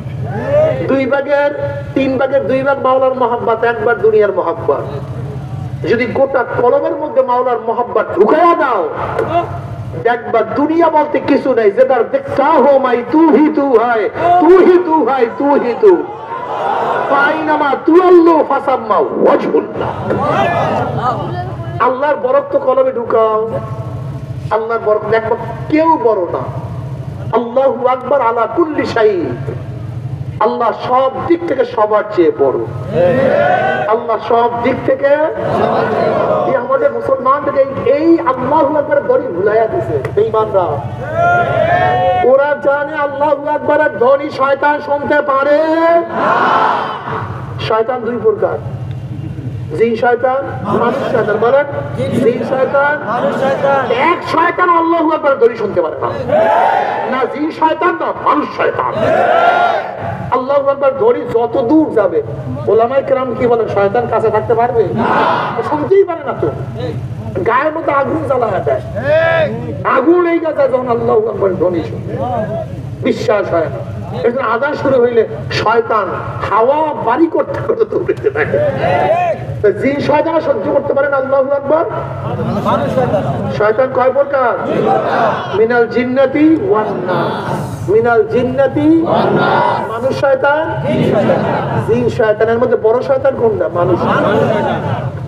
[SPEAKER 1] 2 ভাগের 3 ভাগের 2 ভাগ মাওলার মহব্বত, একবার দুনিয়ার মহব্বত। যদি গোটা কলমের মধ্যে মাওলার মহব্বত ঢুকাইয়া দাও, দেখবা দুনিয়া বলতে কিছু নাই। যেটার দেখতা হো মাই তু হি তু হয়, তু হি তু হয়, তু হি তু পাইনামা তু আল্লাহ ফাসাম্মা ওয়াজহুল্লাহ। আল্লাহর বরকত কলমে ঢুকাও, আল্লাহর বরকত দেখবা কেউ বড় না। আল্লাহু আকবার আলা কুল্লি শাই। আল্লাহ সব দিক থেকে সবার চেয়ে বড়। আল্লাহ সব দিক থেকে। আমাদের মুসলমান থেকে এই আল্লাহু আকবার দড়ি ভুলাইয়া দিছে বেঈমানরা। ওরা জানে আল্লাহু আকবারের ধ্বনি শয়তান শুনতে পারে না। শয়তান 2 প্রকার, জিন শয়তান, মানুষ শয়তান। বলেন, জিন শয়তান, মানুষ শয়তান। এক শয়তান আল্লাহু আকবার ধ্বনি শুনতে পারে না, না জিন শয়তান না মানুষ শয়তান। আল্লাহু আকবার ধ্বনি যত দূর যাবে, ওলামায়ে কেরাম কি বলেন, শয়তান কাছে থাকতে পারবে না, শুনতেই পারে না। তো গায়ের মধ্যে আগুন জ্বালায়া দেয়, আগুন এই গাছে যখন আল্লাহু আকবার ধ্বনি শুনে বিশ্বাস হয় না। এখন আযান শুরু হইলে শয়তান হাওয়া বাড়ি করতে করতে দৌড়াতে থাকে। জিন শয়তান সহ্য করতে পারে না আল্লাহু আকবার। শয়তান কয় প্রকার? মিনাল জিন্নাতি ওয়ান নাস। মিনাল জিন্নাতি ওয়ান নাস। মানুষ শয়তান, জিন শয়তানের মধ্যে বড় শয়তান কোনটা? মানুষ।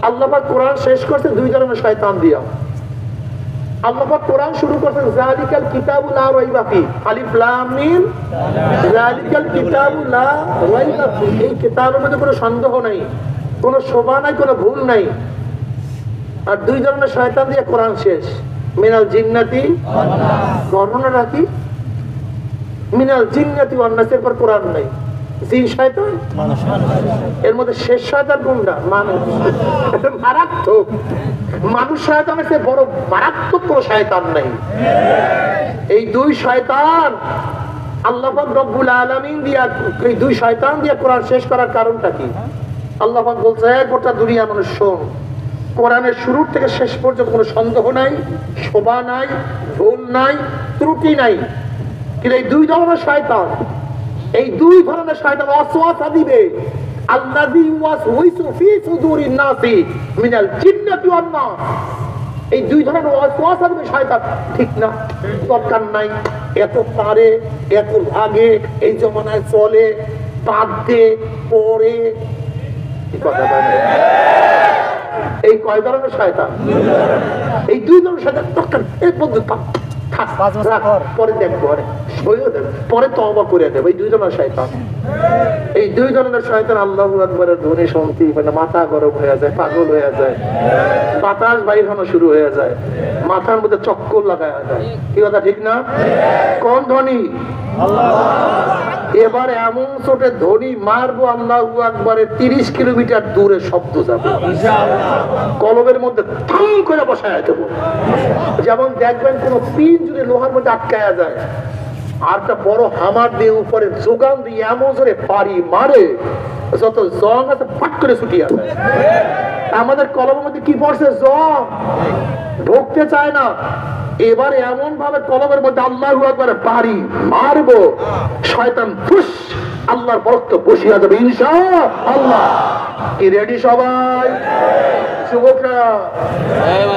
[SPEAKER 1] আল্লাহ পাক কোরআন শেষ করতে 2 ধরনের শয়তান দিয়া। আল্লাহ পাক কোরআন শুরু করেছেন যালিকাল কিতাবু লা রাইবা ফি, আলিফ লাম মিম, যালিকাল কিতাবু লা রাইবা ফি। এই কিতাবের মধ্যে কোনো সন্দেহ নাই, কোনো শোভা নাই, কোনো ভুল নাই। আর দুই ধরনের শয়তান দিয়ে কোরআন শেষ। মিনাল জিন্নাতি, বর্ণনা কি মিনাল জিন্নাতি ওয়ান নাসের পর কোরআন নাই। জিন শয়তান, এর মধ্যে শেষ শয়তান কোনটা? মানুষ। মারাত্মক। মানুষ শয়তানের চেয়ে বড় মারাত্মক কোনো শয়তান নাই। এই দুই শয়তান আল্লাহ পাক রব্বুল আলামিন দিয়া, এই দুই শয়তান দিয়ে কোরআন শেষ করার কারণটা কি? আল্লাহ পাক বলছে, গোটা দুনিয়া মানুষ শোন, কোরআনের শুরু থেকে শেষ পর্যন্ত কোনো সন্দেহ নাই, শোভা নাই, ভুল নাই, ত্রুটি নাই। কিন্তু এই দুই ধরনের শয়তান, এই দুই ধরনের শয়তান ওয়াসওয়াসা দিবে। আল্লাযী ওয়াসওয়াসু ফী সুদুরিন নাসি মিনাল জিন্নাতি ওয়ান নাস। এই দুই ধরনের ওয়াসওয়াসা দিবে শয়তান। ঠিক না, দরকার নাই, এত তারে এত ভাগে এই জমানায় চলে, বাদে পড়ে, এই কথা বলে। এই কয় ধরনের শয়তান? এই দুই ধরনের শয়তান। দরকার এই বন্ধু পরে দেখবো, পরে তওবা করে দেব। এই দুই ধরনের শয়তান, এই দুই ধরনের শয়তান আল্লাহু আকবারের ধ্বনি শুনতেই মানে মাথা গরম হয়ে যায়, পাগল হয়ে যায়, বাতাস বাইর হওয়া শুরু হয়ে যায়, মাথার মধ্যে চক্কর লাগায় যায়। কি কথা ঠিক না? কোন ধ্বনি? এবার এমন চোটে ধ্বনি মারবো আল্লাহু আকবারের 30 কিলোমিটার দূরে শব্দ যাবে, কলবের মধ্যে থাম করে বসায় দেবো। যেমন দেখবেন কোন পিন যদি লোহার মধ্যে আটকায়া যায়, আর একটা বড় হামার দিয়ে উপরে যোগান দিয়ে এমন জোরে পারি মারে, যত জং আছে ফাট করে ছুটিয়ে যায়। আমাদের কলমের মধ্যে কি পড়ছে? জং, ঢুকতে চায় না। এবারে এমন ভাবে কলমের মধ্যে আল্লাহু আকবার পারি মারবো, শয়তান ফুস আল্লাহর বরকত বসিয়া যাবে ইনশাআল্লাহ। কি রেডি সবাই? যুবকরা,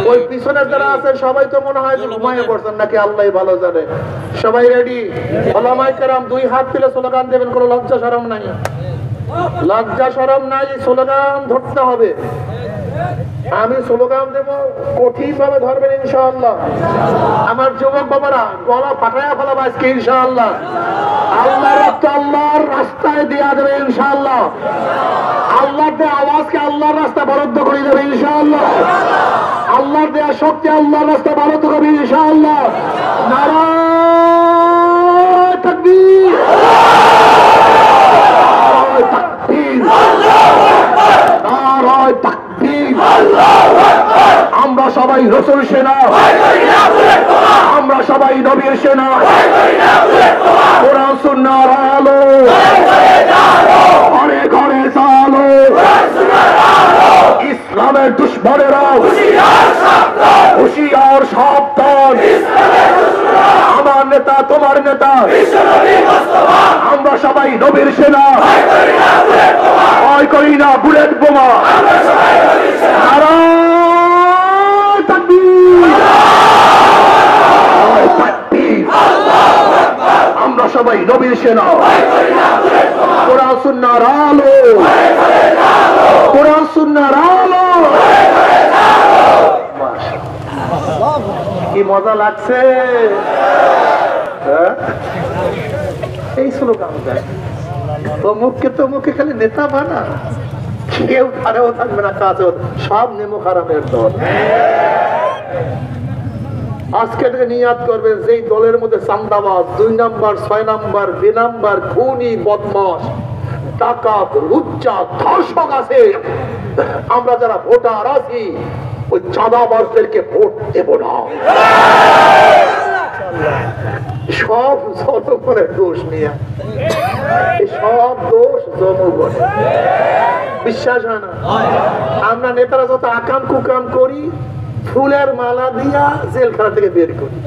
[SPEAKER 1] ওই পিছনে যারা আছে সবাই তো মনে হয় ঘুমাইয়ে পড়ছেন নাকি আল্লাহ ভালো জানে। সবাই রেডি? ওলামায়ে কেরাম দুই হাত তুলে স্লোগান দেবেন, কোনো লজ্জা শরম নাই, লজ্জা শরম নাই, স্লোগান ধরতে হবে। আমি স্লোগান দেব, কঠিন ভাবে ধরবেন ইনশাআল্লাহ। আমার যুবক বাবারা গলা ফাটায়া ফেলাবো আজকে ইনশাআল্লাহ। আল্লাহর রাস্তা আল্লাহর রাস্তায় দেয়া দেবে ইনশাআল্লাহ। আল্লাহর দেয়া আওয়াজকে আল্লাহর রাস্তা বরাদ্দ করে দেবে ইনশাআল্লাহ। আল্লাহর দেয়া শক্তি আল্লাহর রাস্তা বরাদ্দ করবে ইনশাআল্লাহ। নারায়ে তাকবীর, নারায়ে তাকবীর, নারায়ে তাকবীর। আমরা সবাই রাসূল সেনা, আমরা সবাই নবীর সেনা। কোরআন সুন্নাহর আলো ঘরে ঘরে চালো, ইসলামের দুশমনেরা হুঁশিয়ার সাবধান। আমার নেতা তোমার নেতা, আমরা সবাই নবীর সেনা, ভয় করি না বুলেট বোমা। নারায়ে তাকবীর, নারায়ে তাকবীর। আমরা সবাই নবীর সেনা, কোরআন সুন্নাহর আলো, কোরআন সুন্নাহর আলো। কি মজা লাগছে! এই স্লোগান দেয়, তমুককে তমুককে খালি নেতা বানা, কেউ ধারেও থাকবে না, কাছেও, সব নেমো খারাপের দল। আজকে থেকে নিয়াত করবেন, যেই দলের মধ্যে চান্দাবাজ, 2 নাম্বার, 6 নাম্বার, 2 নাম্বার, খুনি, বদমাশ, ডাকাত, লুচ্চা, ধর্ষক আছে, আমরা যারা ভোটার আছি ওই চাঁদাবাজদেরকে ভোট দেব না। সব জনগণের দোষ নিয়ে, সব দোষ জনগণের। বিশ্বাস হয় না? আমরা নেতারা যত আকাম কুকাম করি, ফুলের মালা দিয়া জেলখানা থেকে বের করি,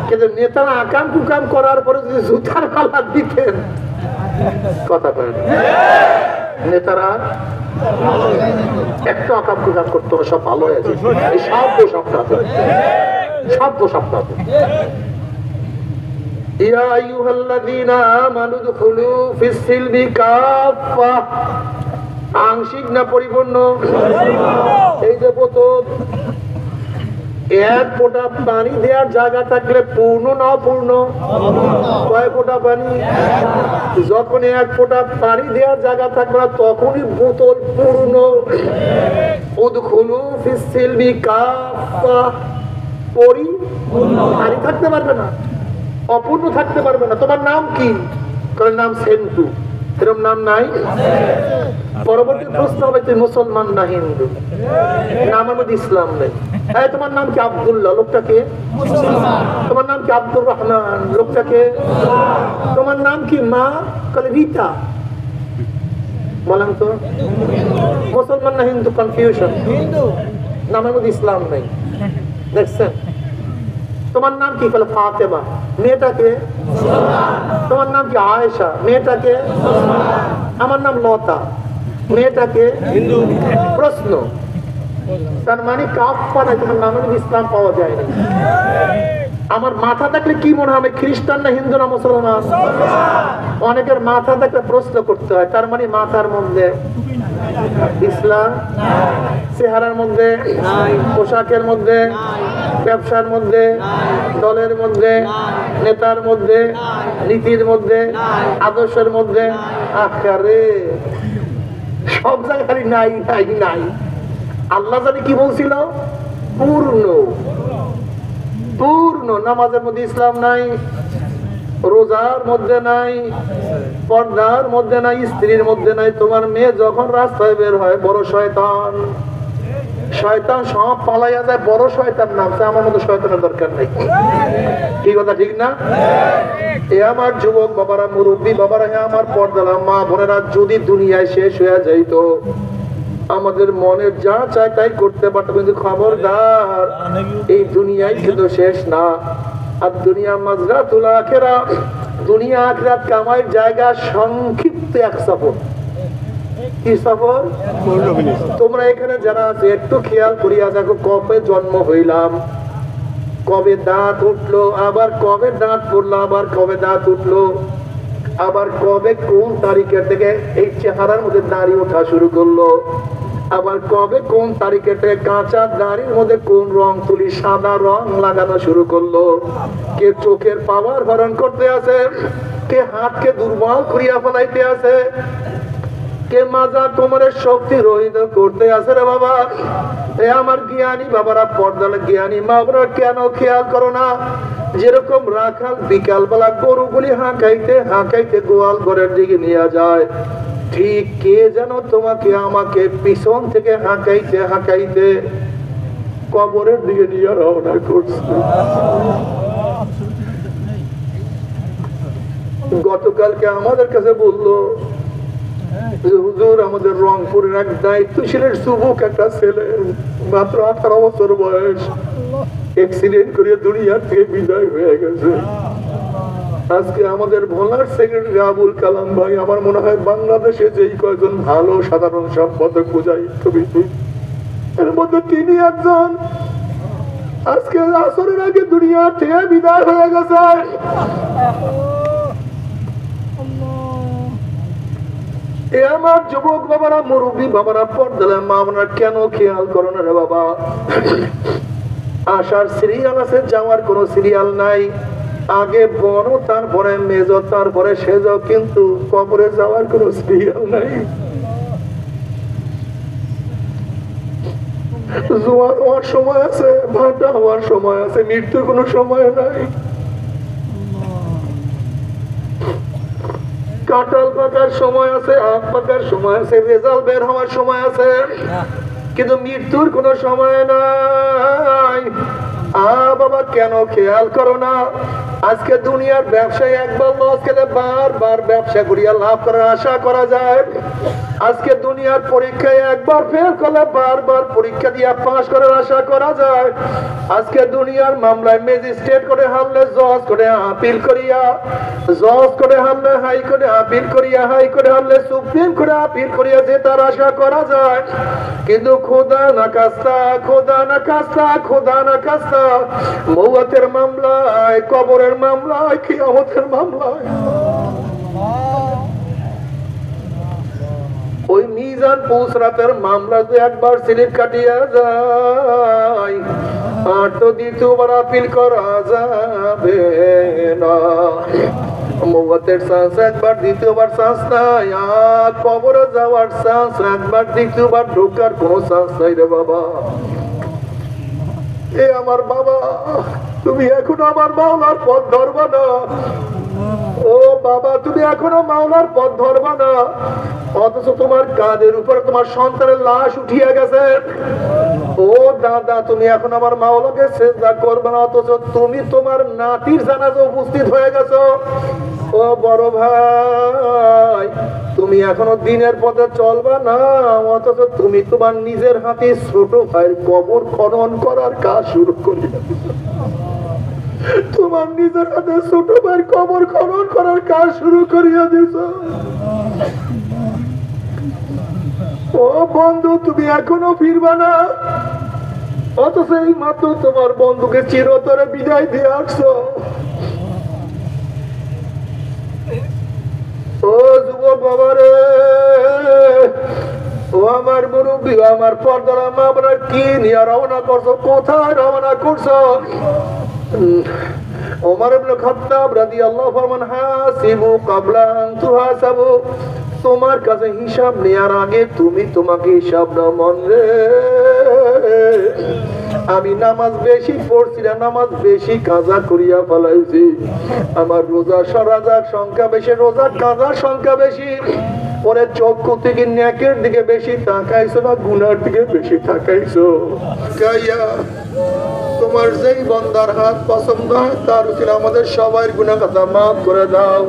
[SPEAKER 1] কিন্তু নেতারা আকাম কুকাম করার পরে যদি জুতার মালা দিতেন, কথা বলেন, নেতারা একটা আকাম কুকাম করতো না, সব ভালো হয়েছে। এই সব দোষ আপনাদের, সব দোষ আপনাদের। ইয়া আইয়ুহাল্লাযীনা আমানু দুখুলু ফিস সিলমি কাফা, আংশিক না পরিপূর্ণ? এই যে বোতল, এক ফোঁটা পানি দেওয়ার জায়গা থাকলে পূর্ণ না অপূর্ণ? কয় ফোঁটা পানি? যখন এক ফোঁটা পানি দেওয়ার জায়গা থাকবে না তখনই বোতল পূর্ণ। উদখুলু ফিস সিলমি কাফা, পানি থাকতে পারবে না, অপূর্ণ থাকতে পারবে না। তোমার নাম কি? নাম সেন্টু। এরকম নাম নাই? পরবর্তী প্রশ্ন হবে তুই মুসলমান না হিন্দু? নামের মধ্যে ইসলাম নেই। তোমার নাম কি আব্দুল্লাহ? লোকটাকে। তোমার নাম কি আব্দুর রহমান? লোকটাকে। তোমার নাম কি মা? কালে রীতা। বলেন তো মুসলমান না হিন্দু? কনফিউশন। নামের মধ্যে ইসলাম নেই। দেখছেন? তোমার নাম কি? বলে ফাতেমা। মেয়েটাকে। তোমার নাম কি? আয়েশা। মেয়েটাকে। আমার নাম লতা। মেয়েটাকে। প্রশ্ন, তার মানে কাফা নাই, তোমার নামের ইসলাম পাওয়া যায় না। আমার মাথা দেখলে কি মনে হবে? খ্রিস্টান না হিন্দু না মুসলমান? অনেকের মাথা দেখলে প্রশ্ন করতে হয়, তার মানে মাথার মধ্যে ইসলাম, চেহারার মধ্যে, পোশাকের মধ্যে, ব্যবসার মধ্যে, দলের মধ্যে, নেতার মধ্যে, নীতির মধ্যে, আদর্শের মধ্যে, আরে সব জায়গায় নাই নাই নাই। আল্লাহ জানি কি বলছিল? পূর্ণ পূর্ণ। নামাজের মধ্যে ইসলাম নাই, রোজার মধ্যে নাই, পর্দার মধ্যে নাই, স্ত্রীর মধ্যে নাই। তোমার মেয়ে যখন রাস্তায় বের হয় বড় শয়তান, শয়তান সব পালাইয়া যায়, বড় শয়তান নামছে। আমার মতো শয়তানের দরকার নেই। কি কথা ঠিক না? এ আমার যুবক বাবারা, মুরব্বী বাবারা, হে আমার পর্দালা মা বোনেরা, যদি দুনিয়ায় শেষ হয়ে যাইতো, আমাদের মনের যা চায় তাই করতে পারতো, কিন্তু খবরদার এই দুনিয়ায় কিন্তু শেষ না। আর দুনিয়া মাজরাতুল আখিরাহ, দুনিয়া আখিরাত কামাইয়ের জায়গা সংক্ষিপ্ত এক সফর। কি সফর? তোমরা এখানে যারা আছে একটু খেয়াল করিয়া দেখো, কবে জন্ম হইলাম, কবে দাঁত উঠলো, আবার কবে দাঁত পড়লো, আবার কবে দাঁত উঠলো, আবার কবে কোন তারিখের থেকে এই চেহারার মধ্যে দাড়ি ওঠা শুরু করলো, আবার কবে কোন তারিখের থেকে কাঁচা দাড়ির মধ্যে কোন রং তুলি সাদা রং লাগানো শুরু করলো। কে চোখের পাওয়ার হরণ করতে আছে, কে হাতকে দুর্বল করিয়া ফেলাইতে আছে, কে মাজা কোমরের শক্তি রহিত করতে আছে। রে বাবা, এ আমার জ্ঞানী বাবারা, পর্দালে জ্ঞানী মা বোনেরা, কেন খেয়াল করো না? যেরকম রাখাল বিকাল বেলা গরুগুলি হাঁকাইতে হাঁকাইতে গোয়াল ঘরের দিকে নিয়ে যায়, ঠিক কে যেন তোমাকে আমাকে পিছন থেকে হাঁকাইতে হাঁকাইতে কবরের দিকে নিয়ে রওনা করছে। গতকালকে আমাদের কাছে বললো, হুজুর আমাদের রংপুরের এক দায়িত্বশীলের যুবক একটা ছেলে, মাত্র 18 বছর বয়স, অ্যাক্সিডেন্ট করে দুনিয়ার থেকে বিদায় হয়ে গেছে। আজকে আমাদের ভোলার সেক্রেটারি আবুল কালাম ভাই, আমার মনে হয় বাংলাদেশে যেই কয়েকজন ভালো সাধারণ সম্পাদক বোঝাই এর মধ্যে তিনি একজন। আজকে আসরের আগে দুনিয়া থেকে বিদায় হয়ে গেছে। এ আমার যুবক বাবারা, মুরব্বী বাবারা, পর্দালে মা বোনেরা, কেন খেয়াল করো না রে বাবা? আসার সিরিয়াল আছে, যাওয়ার কোনো সিরিয়াল নাই। আগে বড়, তারপরে মেজ, তারপরে সেজ, কিন্তু কবরে যাওয়ার কোনো সিরিয়াল নাই। জোয়ার হওয়ার সময় আছে, ভাটা হওয়ার সময় আছে, মৃত্যুর কোনো সময় নাই। কাঁঠাল পাকার সময় আছে, আম পাকার সময় আছে, রেজাল্ট বের হওয়ার সময় আছে, কিন্তু মৃত্যুর কোনো সময় নাই। বাবা, কেন খেয়াল করো না? আজকে দুনিয়ার ব্যবসায় একবার লস খেলে বারবার ব্যবসা করিয়া লাভ করার আশা করা যায়। আজকে দুনিয়ার পরীক্ষায় একবার ফেল করলে বারবার পরীক্ষা দিয়ে পাস করার আশা করা যায়। আজকে দুনিয়ার মামলায় ম্যাজিস্ট্রেট করে হারলে জজ করে আপিল করিয়া, জজ করে হারলে হাই করে আপিল করিয়া, হাই করে হারলে সুপ্রিম করে আপিল করিয়া জেতার আশা করা যায়। কিন্তু খোদা না কাস্তা, খোদা না কাস্তা, খোদা না কাস্তা, মৌয়াতের মামলায়, কবরের মামলায়, কিয়ামতের মামলায়, ওই মিজান পুসরাতের মামলা যে একবার সিলিপ কাটিয়া যায়, আর তো দ্বিতীয়বার আপিল করা যাবে না। মৌতের চান্স একবার, দ্বিতীয়বার চান্স নাই। আর কবরে যাওয়ার চান্স একবার, দ্বিতীয়বার ঢোকার কোনো চান্স নাই রে বাবা। এ আমার বাবা, তুমি এখনো আমার মাওলার পথ ধরবা না? ও বাবা, তুমি এখনো মাওলার পথ ধরবা না? অথচ তোমার কাঁধের উপরে তোমার সন্তানের লাশ উঠিয়া গেছে। ও দাদা, তুমি এখন আমার মাওলাকে সিজদা করবে না, অথচ তুমি তোমার নাতির জানাজা উপস্থিত হয়ে গেছো। ও বড় ভাই, তুমি এখনো দিনের পথে চলবা না, অথচ তুমি তোমার নিজের হাতে ছোট ভাইয়ের কবর খনন করার কাজ শুরু করি। তোমার নিজের হাতে ছোট ভাইয়ের কবর খনন করার কাজ শুরু করিয়া দিছ। ও বন্ধু, তুমি এখনো ফিরবা না, অথচ এই মাত্র তোমার বন্ধুকে চিরতরে বিদায় দিয়ে আসছো। ও যুবক বাবা রে, ও আমার মুরব্বী, আমার পর্দার মা, আপনার কি নিয়ে রওনা করছো? কোথায় রওনা করছো? ওমর ইবনে খাত্তাব রাদিয়াল্লাহু ফরমান, হাসিবু ক্বাবলা আন তুহাসাবু। তোমার কাছে হিসাব নেওয়ার আগে তুমি তোমাকে হিসাব নাও মন রে। আমি নামাজ বেশি পড়ছি না, নামাজ বেশি কাজা করিয়া ফেলাইছি। আমার রোজা সরাজার সংখ্যা বেশি, রোজার কাজার সংখ্যা বেশি। ওরে চক্ষু থেকে নেকের দিকে বেশি তাকাইছো না গুনার দিকে বেশি তাকাইছো? কাইয়া তোমার যেই বন্দার হাত পছন্দ হয় তার উচিত আমাদের সবাই গুনাহ কথা মাফ করে দাও।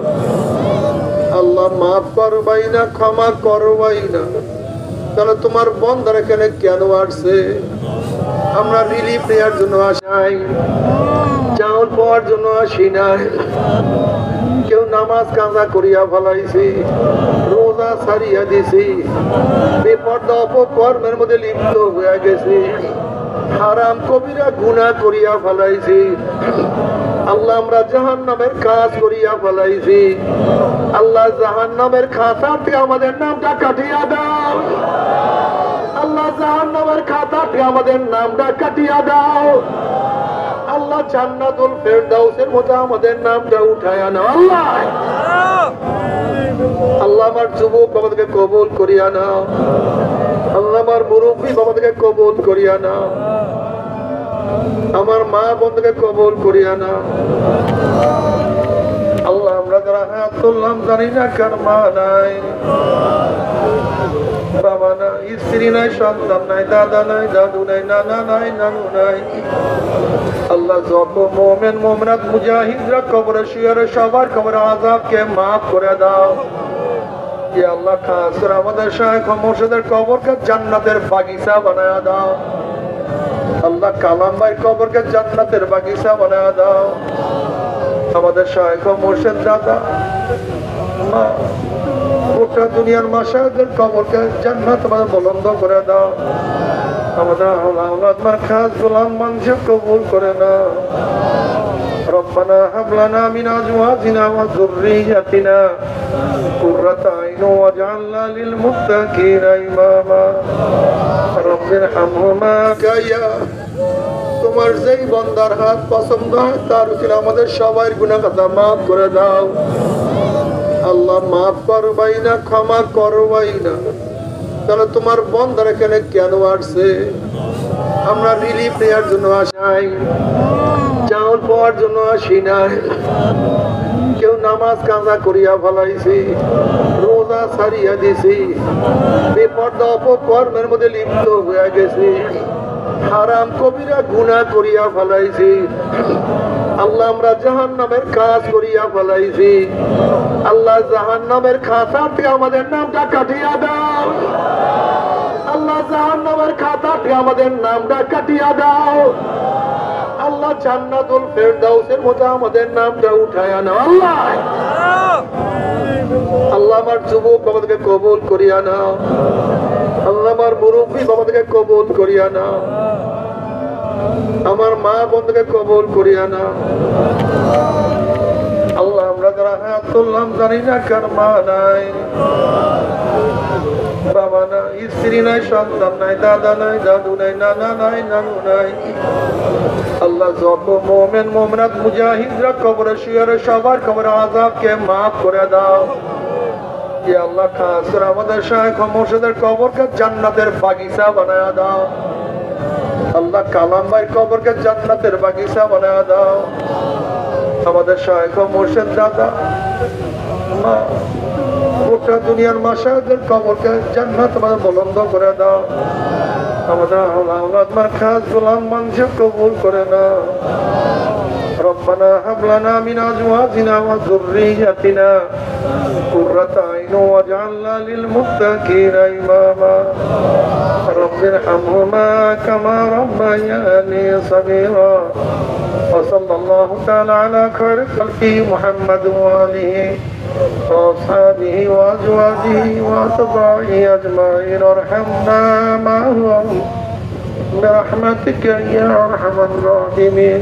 [SPEAKER 1] আল্লাহ মাফ করবাই না, ক্ষমা করবাই না। তাহলে তোমার বন্দার এখানে কেন আসছে? আমরা রিলিফ নেওয়ার জন্য আসি নাই, চাউল পাওয়ার জন্য আসি নাই। কেউ নামাজ কাজা করিয়া ফেলাইছি, রোজা ছাড়িয়া দিছি, বেপরদা অপকর্মের মধ্যে লিপ্ত হয়ে গেছি, হারাম কবিরা গুনাহ করিয়া ফেলাইছি। আল্লাহ, আমরা জাহান্নামের কাজ করিয়া ফেলাইছি। আল্লাহ, জাহান্নামের খাতা থেকে আমাদের নামটা কাটিয়া দাও। আল্লাহ, জাহান্নামের খাতা থেকে আমাদের নামটা কাটিয়া দাও। আল্লাহ, জান্নাতুল ফেরদাউসের মধ্যে আমাদের নামটা উঠায়া নাও। আল্লাহ, আল্লাহ আমার যুবক বাবাদেরকে কবুল করিয়া নাও। আল্লাহ আমার মুরব্বী বাবাদেরকে কবুল করিয়া নাও। আমার মা বোনদেরকে কবুল করিয়া নাও। আল্লাহ, আমরা যারা হাত তুললাম জানি না কার মা নাই, বাবা নাই, স্ত্রী নাই, সন্তান নাই, দাদা নাই, দাদু নাই, নানা নাই, নানু নাই। আল্লাহ, যত মুমিন মুমিনাত মুজাহিদরা কবরে শুয়ে সবার কবরে আযাবকে মাফ করে দাও। ইয়া আল্লাহ, খাস করে আমাদের শাইখ মুর্শিদের কবরকে জান্নাতের বাগিচা বানায়া দাও। আল্লাহ, কালাম ভাইয়ের কবরকে জান্নাতের বাগিচা বানায়া দাও। আমাদের শাইখ মুর্শিদ দাদা মা, গোটা দুনিয়ার মাশায়েখদের কবরকে জান্নাত বুলন্দ করে দাও। আমাদের আওলাদ মারকাজ গোলাম মানুষকে কবুল করে নাও। রব্বানা হাব লানা মিন আজওয়াজিনা ওয়া যুররিয়াতিনা কুররাতা আইন ওয়াজআলনা লিল মুত্তাকিনা ইমামা। রব্বিরহামহুমা কায়া। তোমার যেই বান্দার হাত পছন্দ হয় তার উচিত আমাদের সবাই গুনাহ কথা মাফ করে দাও। আল্লাহ, মাফ করবাই না, ক্ষমা করবাই না। তাহলে তোমার বান্দার এখানে কেন আসছে? আমরা রিলিফ নেওয়ার জন্য আসি নাই, চাউল পাওয়ার জন্য আসি নাই। কেউ নামাজ কাজা করিয়া ফেলাইছি, রোজা ছাড়িয়া দিছি, বেপরদা অপকর্মের মধ্যে লিপ্ত হয়ে গেছি, হারাম কবিরা গুনাহ করিয়া ফেলাইছি। আল্লাহ, আমরা জাহান্নামের কাজ করিয়া ফেলাইছি। আল্লাহ, জাহান্নামের খাতা থেকে আমাদের নামটা কাটিয়া দাও। আল্লাহ, জাহান্নামের খাতা থেকে আমাদের নামটা কাটিয়া দাও। আল্লাহ, জান্নাতুল ফেরদাউসের মধ্যে আমাদের নামটা উঠায়া নাও। আল্লাহ, আল্লাহ আমার যুবক বাবাদেরকে কবুল করিয়া নাও। আল্লাহ আমার মুরব্বী বাবাদেরকে কবুল করিয়া নাও। আমার মা বোনদেরকে কবুল করিয়া নাও। আল্লাহ, আমরা যারা হাত তুললাম জানি না কার মা নাই, বাবা নাই, স্ত্রী নাই, সন্তান নাই, দাদা নাই, দাদু নাই, নানা নাই, নানু নাই। আল্লাহ যত মোমেন মোমনাত মুজাহিদরা কবরে শুয়ে সবার কবরে আযাবকে মাফ করে দাও। ইয়া আল্লাহ, খাস করে আমাদের শায়েখ মুর্শিদের কবরকে জান্নাতের বাগিচা বানায়া দাও। আল্লাহ, কালাম ভাইয়ের কবরকে জান্নাতের বাগিচা বানায়া দাও। আমাদের শায়েখ মুর্শিদ দাদা মা গোটা দুনিয়ার মাশায়েখদের কবরকে জান্নাত বুলন্দ করে দাও। আমাদের আওলাদ মারকাজ গোলাম মানুষকে কবুল করে নাও। রব্বানা হাব লানা মিন আজওয়াজিনা ওয়া যুররিয়াতিনা কুররাতা আইন ওয়াজআলনা লিল মুত্তাকিনা ইমামা। রব্বিরহামহুমা কামা রাব্বায়ানি সগীরা। وصلى الله تعالى على خير خلقه محمد وآله وأصحابه وأزواجه وأتباعه أجمعين وارحمنا معهم برحمتك يا أرحم الراحمين.